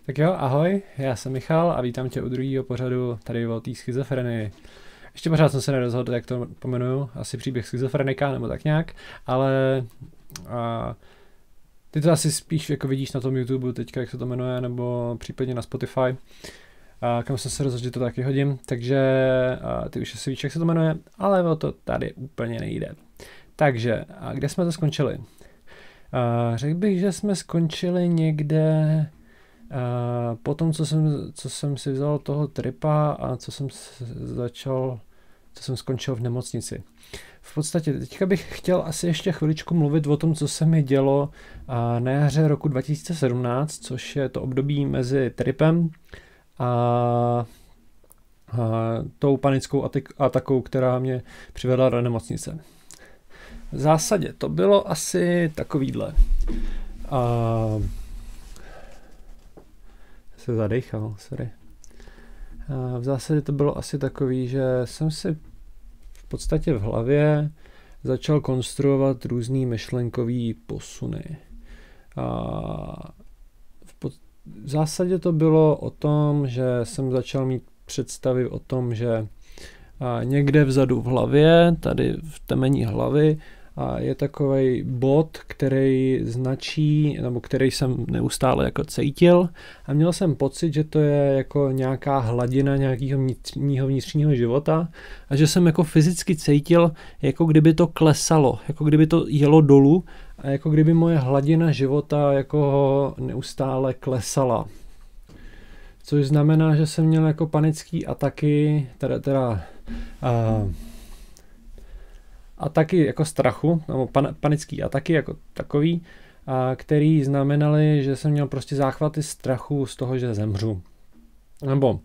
Tak jo, ahoj, já jsem Michal a vítám tě u druhého pořadu tady o té schizofrenii. Ještě pořád jsem se nerozhodl, jak to pomenuju, asi příběh schizofrenika nebo tak nějak, ale ty to asi spíš jako vidíš na tom YouTube teďka, jak se to jmenuje, nebo případně na Spotify, kam jsem se rozhodl, že to taky hodím, takže ty už asi víš, jak se to jmenuje, ale o to tady úplně nejde. Takže, kde jsme to skončili? Řekl bych, že jsme skončili někde po tom, co jsem si vzal toho tripa a co jsem skončil v nemocnici. V podstatě teďka bych chtěl asi ještě chviličku mluvit o tom, co se mi dělo na jaře roku 2017, což je to období mezi tripem a tou panickou atakou, která mě přivedla do nemocnice. V zásadě to bylo asi takovýhle. Se zadechal, sorry. V zásadě to bylo asi takový, že jsem si v podstatě v hlavě začal konstruovat různý myšlenkový posuny. V zásadě to bylo o tom, že jsem začal mít představy o tom, že někde vzadu v hlavě, tady v temení hlavy, je takovej bod, který značí, nebo který jsem neustále jako cítil a měl jsem pocit, že to je jako nějaká hladina nějakého vnitřního života a že jsem jako fyzicky cítil, jako kdyby to klesalo, jako kdyby to jelo dolů a jako kdyby moje hladina života jako neustále klesala. Což znamená, že jsem měl jako panický ataky, ataky jako strachu, nebo panický ataky jako takový, který znamenaly, že jsem měl prostě záchvaty strachu z toho, že zemřu. Nebo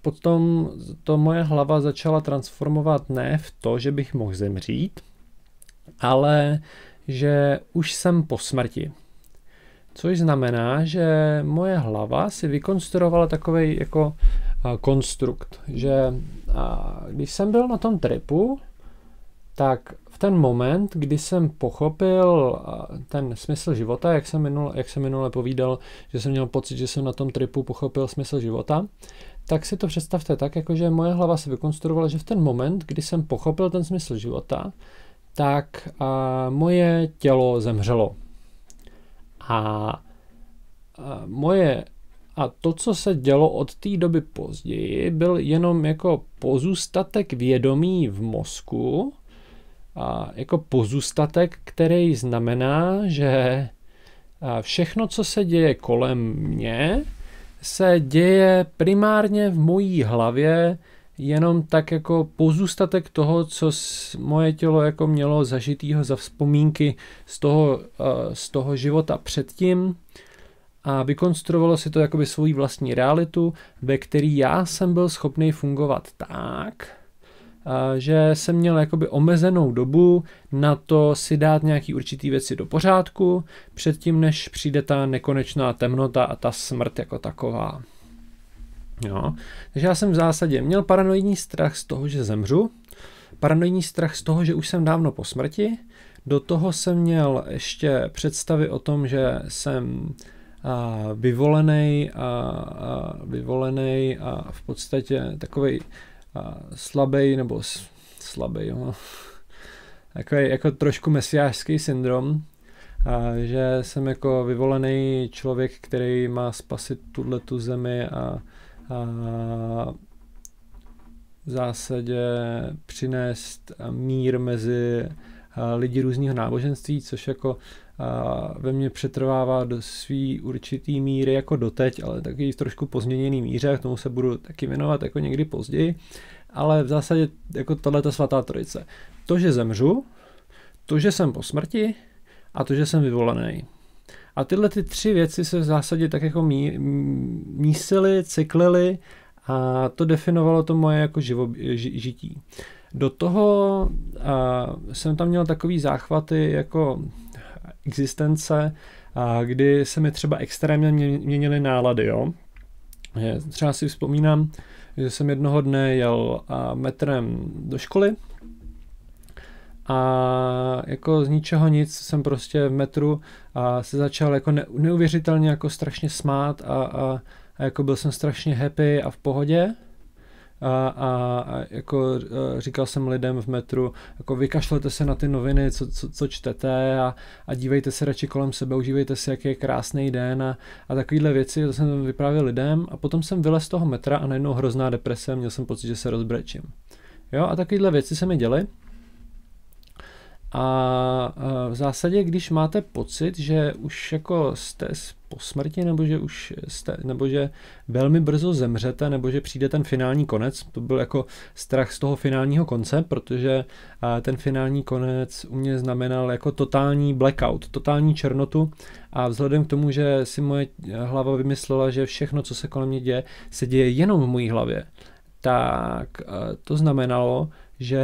potom to moje hlava začala transformovat ne v to, že bych mohl zemřít, ale že už jsem po smrti. Což znamená, že moje hlava si vykonstruovala takovej jako konstrukt, že když jsem byl na tom tripu, tak v ten moment, kdy jsem pochopil ten smysl života, jak jsem minule povídal, že jsem měl pocit, že jsem na tom tripu pochopil smysl života, tak si to představte tak, jakože moje hlava se vykonstruovala, že v ten moment, kdy jsem pochopil ten smysl života, tak moje tělo zemřelo. A to, co se dělo od té doby později, byl jenom jako pozůstatek vědomí v mozku, jako pozůstatek, který znamená, že všechno, co se děje kolem mě, se děje primárně v mojí hlavě jenom tak jako pozůstatek toho, co moje tělo jako mělo zažitýho za vzpomínky z toho života předtím a vykonstruovalo si to jakoby svoji vlastní realitu, ve který já jsem byl schopný fungovat tak, že jsem měl jakoby omezenou dobu na to si dát nějaký určitý věci do pořádku, předtím, než přijde ta nekonečná temnota a ta smrt jako taková. Jo. Takže já jsem v zásadě měl paranoidní strach z toho, že zemřu, paranoidní strach z toho, že už jsem dávno po smrti, do toho jsem měl ještě představy o tom, že jsem vyvolený a v podstatě takovej slabý, jo. Takový jako trošku mesiářský syndrom, že jsem jako vyvolený člověk, který má spasit tu zemi a v zásadě přinést mír mezi lidi různého náboženství, což jako ve mně přetrvává do svý určitý míry jako doteď, ale taky v trošku pozměněný míře, k tomu se budu taky věnovat jako někdy později, ale v zásadě jako tato svatá trojice. To, že zemřu, to, že jsem po smrti a to, že jsem vyvolený. A tyhle ty tři věci se v zásadě tak jako mísily, cyklily a to definovalo to moje jako žití. Do toho jsem tam měl takový záchvaty jako existence, kdy se mi třeba extrémně měnily nálady, jo. Třeba si vzpomínám, že jsem jednoho dne jel metrem do školy a jako z ničeho nic jsem prostě v metru a se začal jako neuvěřitelně jako strašně smát a jako byl jsem strašně happy a v pohodě. A jako říkal jsem lidem v metru, jako vykašlete se na ty noviny, co čtete a dívejte se radši kolem sebe, užívejte si, jaký je krásný den a takovýhle věci, to jsem vyprávěl lidem a potom jsem vylez z toho metra a najednou hrozná deprese, měl jsem pocit, že se rozbrečím. Jo, a takovýhle věci se mi děly. A v zásadě, když máte pocit, že už jako jste po smrti, nebo že velmi brzo zemřete, nebo že přijde ten finální konec, to byl jako strach z toho finálního konce, protože ten finální konec u mě znamenal jako totální blackout, totální černotu a vzhledem k tomu, že si moje hlava vymyslela, že všechno, co se kolem mě děje, se děje jenom v mojí hlavě, tak to znamenalo, že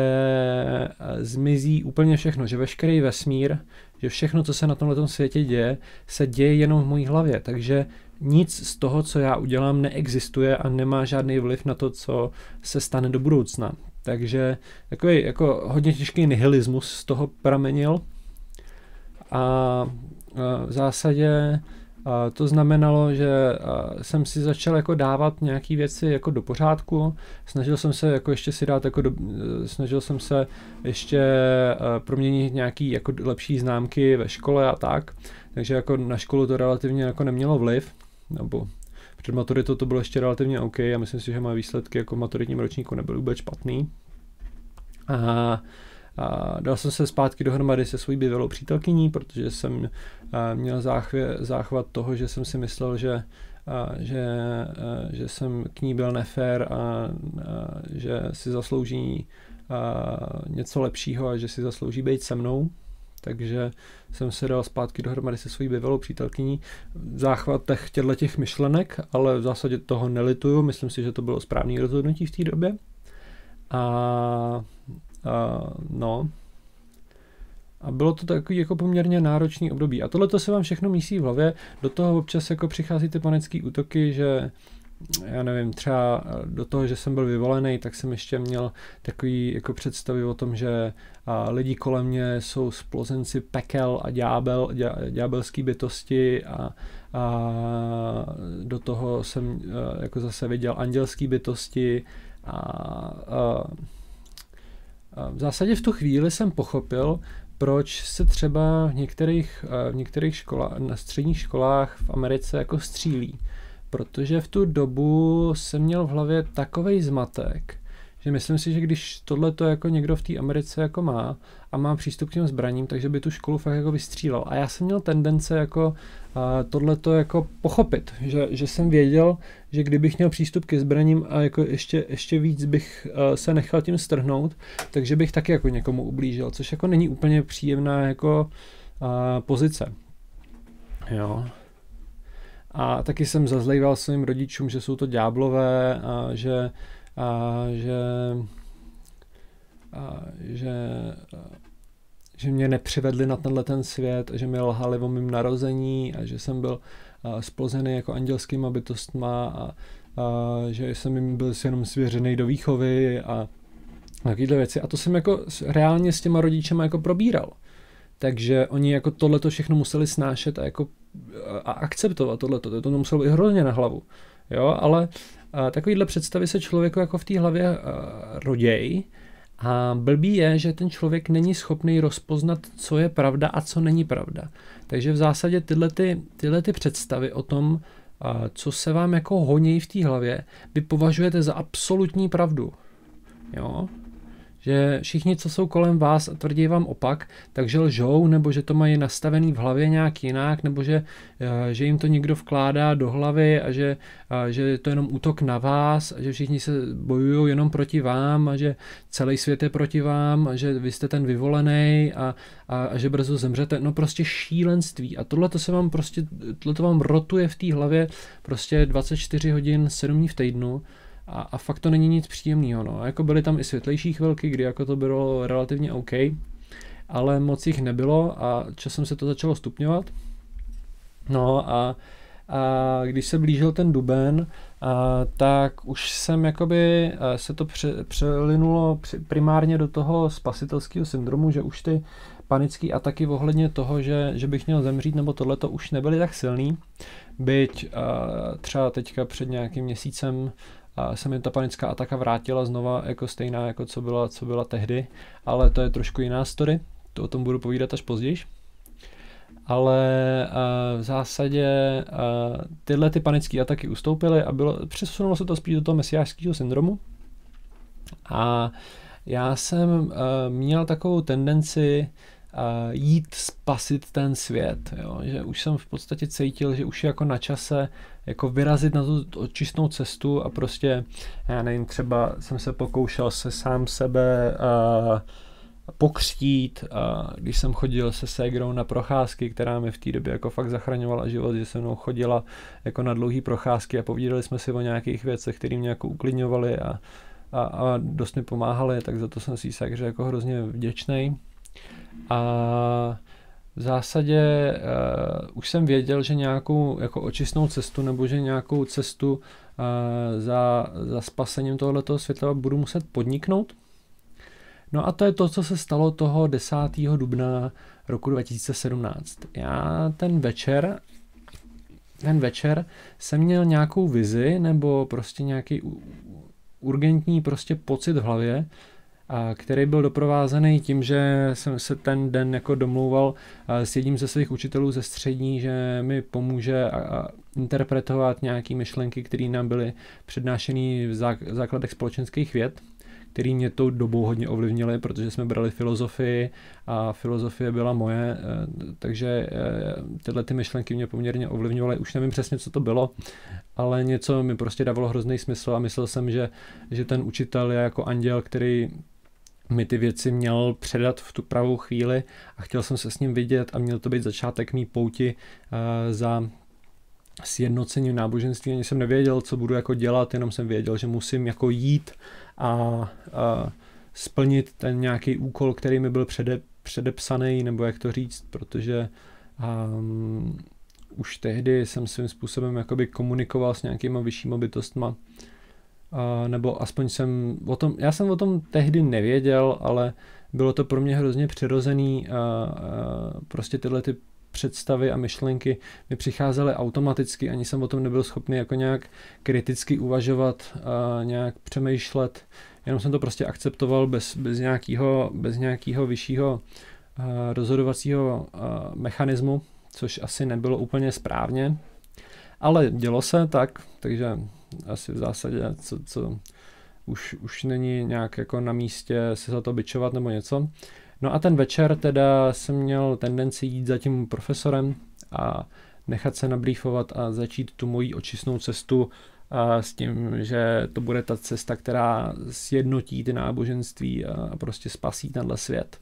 zmizí úplně všechno, že veškerý vesmír, že všechno, co se na tomhletom světě děje, se děje jenom v mojí hlavě, takže nic z toho, co já udělám, neexistuje a nemá žádný vliv na to, co se stane do budoucna. Takže takový jako hodně těžký nihilismus z toho pramenil a v zásadě to znamenalo, že jsem si začal jako dávat nějaký věci jako do pořádku, snažil jsem se jako ještě si dát jako snažil jsem se ještě proměnit nějaký jako lepší známky ve škole a tak, takže jako na školu to relativně jako nemělo vliv, nebo před maturitou to bylo ještě relativně OK a myslím si, že moje výsledky jako v maturitním ročníku nebyly vůbec špatný. A dal jsem se zpátky dohromady se svojí bývalou přítelkyní, protože jsem měl záchvat toho, že jsem si myslel, že jsem k ní byl nefér a že si zaslouží něco lepšího a že si zaslouží být se mnou. Takže jsem se dal zpátky dohromady se svojí bývalou přítelkyní v záchvatech těch myšlenek, ale v zásadě toho nelituju. Myslím si, že to bylo správné rozhodnutí v té době. A bylo to takový jako poměrně náročný období. A tohle to se vám všechno mísí v hlavě. Do toho občas jako přichází ty panické útoky, že já nevím, třeba do toho, že jsem byl vyvolený, tak jsem ještě měl takový jako představy o tom, že lidi kolem mě jsou splozenci pekel a ďábelský bytosti a do toho jsem jako zase viděl andělský bytosti a v zásadě v tu chvíli jsem pochopil, proč se třeba v některých školách, na středních školách v Americe jako střílí. Protože v tu dobu jsem měl v hlavě takovej zmatek, že myslím si, že když tohleto jako někdo v té Americe jako má a má přístup k těm zbraním, takže by tu školu fakt jako vystřílel. A já jsem měl tendence jako tohleto jako pochopit, že jsem věděl, že kdybych měl přístup ke zbraním a jako ještě víc bych se nechal tím strhnout, takže bych taky jako někomu ublížil, což jako není úplně příjemná jako pozice. Jo. A taky jsem zazlejval svým rodičům, že jsou to ďáblové a že mě nepřivedli na ten svět, že mi lhali o mým narození a že jsem byl splozený jako andělskýma bytostma a že jsem jim byl jenom svěřený do výchovy a takovéhle věci. A to jsem jako reálně s těma rodičema jako probíral. Takže oni jako tohleto všechno museli snášet a akceptovat tohleto. To muselo být hrozně na hlavu. Jo, ale takovýhle představy se člověku jako v té hlavě roděj a blbý je, že ten člověk není schopný rozpoznat, co je pravda a co není pravda. Takže v zásadě tyhle představy o tom, co se vám jako honí v té hlavě, vy považujete za absolutní pravdu. Jo? Že všichni, co jsou kolem vás a tvrdí vám opak, takže lžou, nebo že to mají nastavený v hlavě nějak jinak, nebo že jim to někdo vkládá do hlavy a že je to jenom útok na vás a že všichni se bojují jenom proti vám a že celý svět je proti vám a že vy jste ten vyvolený a že brzo zemřete. No prostě šílenství. A tohle to vám rotuje v té hlavě prostě 24 hodin, 7 dní v týdnu. A fakt to není nic příjemného. No. Jako byly tam i světlejší chvilky, kdy jako to bylo relativně OK, ale moc jich nebylo a časem se to začalo stupňovat. No a a když se blížil ten duben, tak už jsem jakoby se to přelinulo primárně do toho spasitelského syndromu, že už ty panické ataky ohledně toho, že bych měl zemřít nebo tohleto už nebyly tak silný. Byť třeba teďka před nějakým měsícem se mi ta panická ataka vrátila znova jako stejná, jako co byla tehdy, ale to je trošku jiná story, to o tom budu povídat až později. Ale v zásadě tyhle ty panické ataky ustoupily a přesunulo se to spíš do toho mesiářského syndromu. A já jsem měl takovou tendenci jít spasit ten svět, jo? Že už jsem v podstatě cítil, že už je jako na čase jako vyrazit na tu očistnou cestu a prostě, já nevím, třeba jsem se pokoušel se sám sebe pokřtít, když jsem chodil se ségrou na procházky, která mi v té době jako fakt zachraňovala život, že se mnou chodila jako na dlouhý procházky a povídali jsme si o nějakých věcech, které mě jako uklidňovaly a dost mi pomáhaly, tak za to jsem si ségře jako hrozně vděčnej. A v zásadě už jsem věděl, že nějakou jako očistnou cestu nebo že nějakou cestu za spasením tohoto světa budu muset podniknout. No a to je to, co se stalo toho 10. dubna roku 2017. Já ten večer jsem měl nějakou vizi nebo prostě nějaký urgentní prostě pocit v hlavě, který byl doprovázený tím, že jsem se ten den jako domlouval s jedním ze svých učitelů ze střední, že mi pomůže interpretovat nějaké myšlenky, které nám byly přednášené v základech společenských věd, který mě tou dobou hodně ovlivnily, protože jsme brali filozofii a filozofie byla moje, takže tyhle ty myšlenky mě poměrně ovlivňovaly. Už nevím přesně, co to bylo, ale něco mi prostě dávalo hrozný smysl a myslel jsem, že ten učitel je jako anděl, který mi ty věci měl předat v tu pravou chvíli a chtěl jsem se s ním vidět a měl to být začátek mý pouti za sjednocením náboženství. Ani jsem nevěděl, co budu jako dělat, jenom jsem věděl, že musím jako jít a splnit ten nějaký úkol, který mi byl předepsaný, nebo jak to říct, protože už tehdy jsem svým způsobem jakoby komunikoval s nějakýma vyššíma bytostma, nebo aspoň já jsem o tom tehdy nevěděl, ale bylo to pro mě hrozně přirozený, prostě tyhle ty představy a myšlenky mi přicházely automaticky, ani jsem o tom nebyl schopný jako nějak kriticky uvažovat, nějak přemýšlet, jenom jsem to prostě akceptoval bez nějakého vyššího rozhodovacího mechanismu, což asi nebylo úplně správně, ale dělo se tak, takže asi v zásadě co už není nějak jako na místě se za to bičovat nebo něco. No a ten večer teda jsem měl tendenci jít za tím profesorem a nechat se nabrýfovat a začít tu moji očistnou cestu s tím, že to bude ta cesta, která sjednotí ty náboženství a prostě spasí tenhle svět.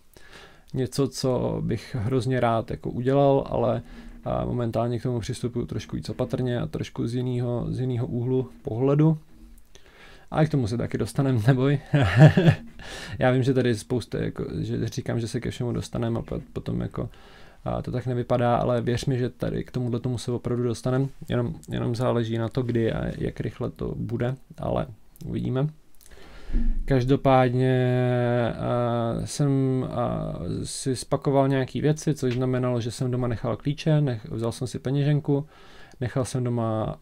Něco, co bych hrozně rád jako udělal, ale momentálně k tomu přistupuji trošku víc opatrně a trošku z jiného úhlu pohledu. A k tomu se taky dostaneme, neboj. Já vím, že tady spousta, jako, že říkám, že se ke všemu dostaneme a potom jako to tak nevypadá, ale věř mi, že tady k tomu se opravdu dostaneme. Jenom záleží na to, kdy a jak rychle to bude, ale uvidíme. Každopádně jsem si spakoval nějaký věci, což znamenalo, že jsem doma nechal klíče, vzal jsem si peněženku, nechal jsem doma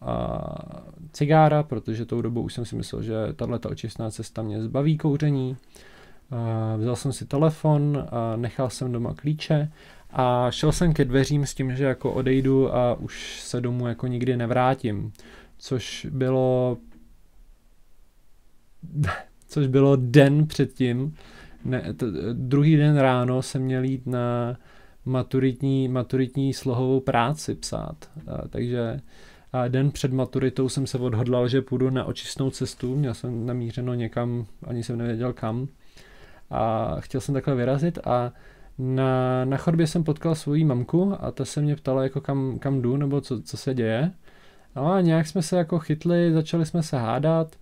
cigára, protože tou dobou už jsem si myslel, že tato očistná cesta mě zbaví kouření. Vzal jsem si telefon, nechal jsem doma klíče a šel jsem ke dveřím s tím, že jako odejdu a už se domů jako nikdy nevrátím. Což bylo den předtím. Druhý den ráno jsem měl jít na maturitní slohovou práci psát. Takže den před maturitou jsem se odhodlal, že půjdu na očistnou cestu. Měl jsem namířeno někam, ani jsem nevěděl kam. A chtěl jsem takhle vyrazit a na chodbě jsem potkal svoji mamku a ta se mě ptala, jako kam jdu, nebo co se děje. No a nějak jsme se jako chytli, začali jsme se hádat.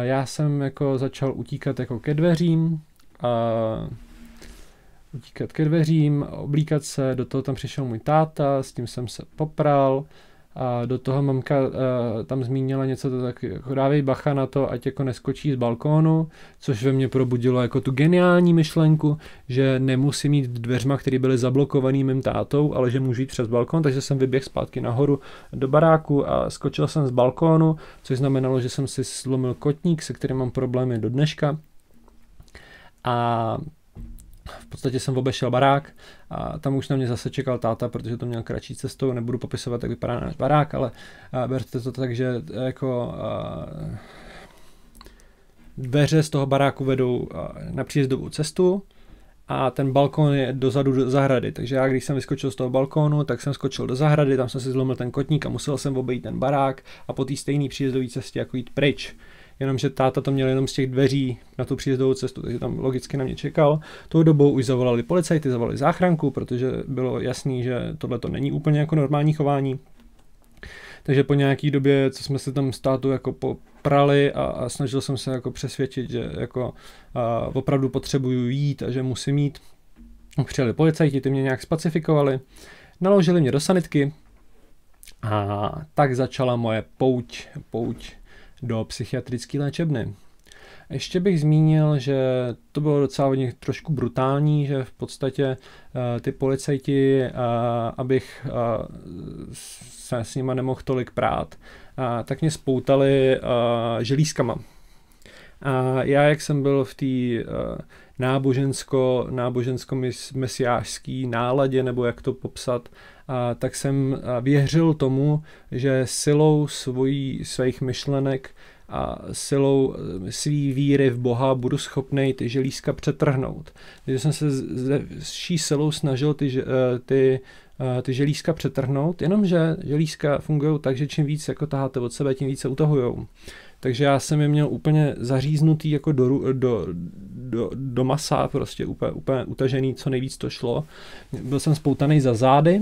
Já jsem jako začal utíkat jako ke dveřím, oblíkat se, do toho tam přišel můj táta, s tím jsem se popral, A do toho mamka tam zmínila něco, to tak jako dávej bacha na to, ať jako neskočí z balkónu, což ve mně probudilo jako tu geniální myšlenku, že nemusím jít dveřma, které byly zablokovaný mým tátou, ale že můžu jít přes balkón, takže jsem vyběhl zpátky nahoru do baráku a skočil jsem z balkónu, což znamenalo, že jsem si slomil kotník, se kterým mám problémy do dneška. A v podstatě jsem obešel barák a tam už na mě zase čekal táta, protože to měl kratší cestou, nebudu popisovat, jak vypadá náš barák, ale berte to tak, že jako dveře z toho baráku vedou na příjezdovou cestu a ten balkon je dozadu do zahrady, takže já když jsem vyskočil z toho balkónu, tak jsem skočil do zahrady, tam jsem si zlomil ten kotník a musel jsem obejít ten barák a po té stejné příjezdové cestě jako jít pryč. Jenomže táta to měl jenom z těch dveří na tu příjezdovou cestu, takže tam logicky na mě čekal. Tou dobou už zavolali policajty, zavolali záchranku, protože bylo jasný, že tohle to není úplně jako normální chování. Takže po nějaký době, co jsme se tam s tátou jako poprali a snažil jsem se jako přesvědčit, že jako opravdu potřebuju jít a že musím jít. Přijeli policajti, ty mě nějak spacifikovali, naložili mě do sanitky a tak začala moje pouť do psychiatrické léčebny. Ještě bych zmínil, že to bylo docela od nich trošku brutální, že v podstatě ty policajti, abych se s nima nemohl tolik prát, tak mě spoutali želízkama. A já, jak jsem byl v té nábožensko-mesiářský náladě, nebo jak to popsat, tak jsem věřil tomu, že silou svých myšlenek a silou svý víry v Boha budu schopnej ty želízka přetrhnout. Takže jsem se ze vší silou snažil ty želízka přetrhnout, jenomže želízka fungují tak, že čím víc jako taháte od sebe, tím víc se utahujou. Takže já jsem je měl úplně zaříznutý jako do masa, prostě úplně utažený, co nejvíc to šlo. Byl jsem spoutaný za zády.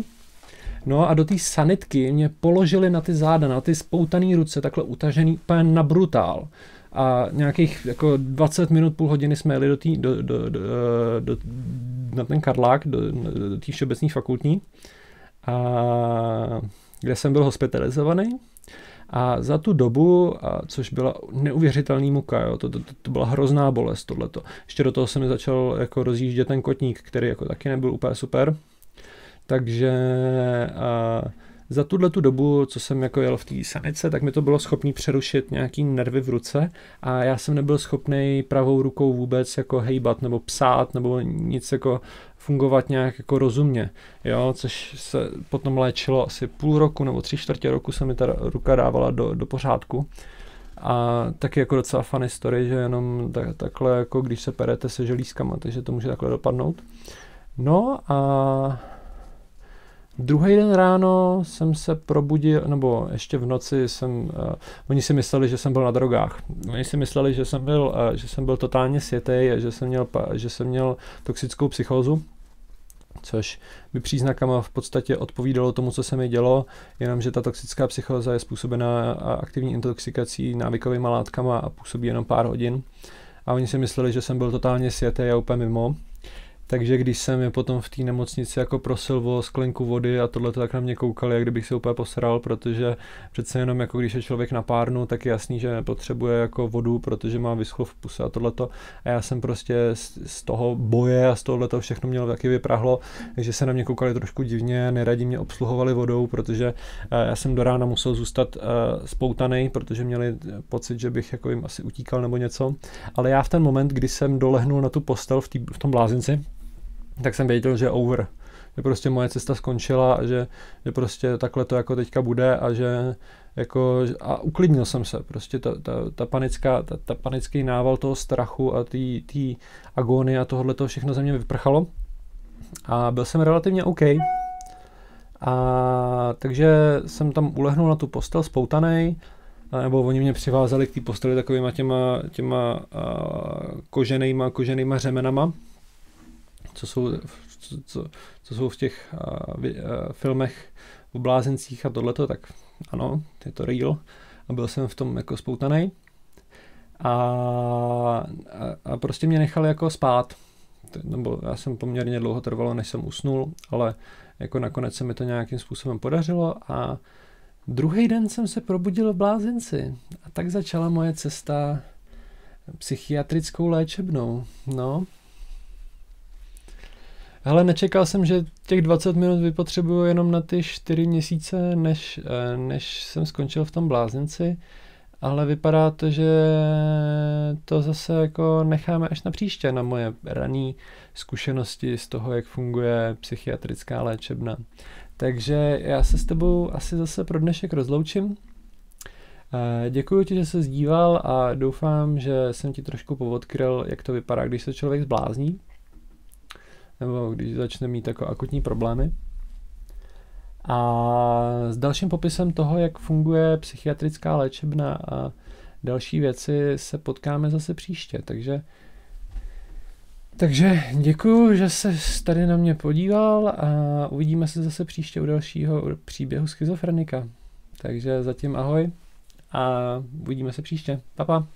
No a do té sanitky mě položili na ty záda, na ty spoutaný ruce, takhle utažený úplně na brutál. A nějakých jako 20 minut, půl hodiny jsme jeli na ten Karlák, do té všeobecné fakultní, kde jsem byl hospitalizovaný. A za tu dobu, což byla neuvěřitelný muka, jo, to byla hrozná bolest tohleto. Ještě do toho se mi začal jako rozjíždět ten kotník, který jako taky nebyl úplně super. Takže za tu dobu, co jsem jako jel v té sanice, tak mi to bylo schopný přerušit nějaký nervy v ruce a já jsem nebyl schopný pravou rukou vůbec jako hejbat nebo psát nebo nic jako fungovat nějak jako rozumně, jo, což se potom léčilo asi půl roku nebo 3/4 roku se mi ta ruka dávala do pořádku. A taky jako docela funny story, že jenom takhle jako když se perete se želízkama, takže to může takhle dopadnout. No a druhý den ráno jsem se probudil, nebo ještě v noci oni si mysleli, že jsem byl na drogách. Oni si mysleli, že jsem byl totálně sjetej a že jsem měl toxickou psychózu, což by příznakama v podstatě odpovídalo tomu, co se mi dělo, jenomže ta toxická psychóza je způsobená aktivní intoxikací návykovými látkama a působí jenom pár hodin. A oni si mysleli, že jsem byl totálně sjetej a úplně mimo. Takže když jsem je potom v té nemocnici jako prosil o sklenku vody a tohle, tak na mě koukali, jak kdybych se úplně posral, protože přece jenom jako když je člověk na párnu, tak je jasný, že potřebuje jako vodu, protože má vyschlo v puse a tohleto. A já jsem prostě z toho boje a z tohleto všechno měl taky vyprahlo, takže se na mě koukali trošku divně, neradi mě obsluhovali vodou, protože já jsem do rána musel zůstat spoutanej, protože měli pocit, že bych jako jim asi utíkal nebo něco. Ale já v ten moment, kdy jsem dolehnul na tu postel v tom blázinci, tak jsem věděl, že je over. Že prostě moje cesta skončila a že prostě takhle to jako teďka bude a že jako a uklidnil jsem se. Prostě ta panický nával toho strachu a té agónie a tohohle všechno ze mě vyprchalo. A byl jsem relativně OK. A takže jsem tam ulehnul na tu postel spoutanej, nebo oni mě přivázali k té posteli takovýma těma koženýma řemenama, co jsou v těch filmech o blázencích a tohleto, tak ano, je to real. A byl jsem v tom jako spoutanej. A prostě mě nechali jako spát. Nebo já jsem poměrně dlouho trvalo, než jsem usnul, ale jako nakonec se mi to nějakým způsobem podařilo a Druhý den jsem se probudil v blázinci a tak začala moje cesta psychiatrickou léčebnou. No. Hele, nečekal jsem, že těch 20 minut vypotřebuju jenom na ty 4 měsíce, než jsem skončil v tom blázinci, ale vypadá to, že to zase jako necháme až na příště, na moje rané zkušenosti z toho, jak funguje psychiatrická léčebna. Takže já se s tebou asi zase pro dnešek rozloučím. Děkuji ti, že jsi díval a doufám, že jsem ti trošku poodkryl, jak to vypadá, když se člověk zblázní, nebo když začne mít jako akutní problémy. A s dalším popisem toho, jak funguje psychiatrická léčebna a další věci se potkáme zase příště. Takže děkuji, že jsi tady na mě podíval a uvidíme se zase příště u dalšího příběhu schizofrenika. Takže zatím ahoj a uvidíme se příště. Pa, pa.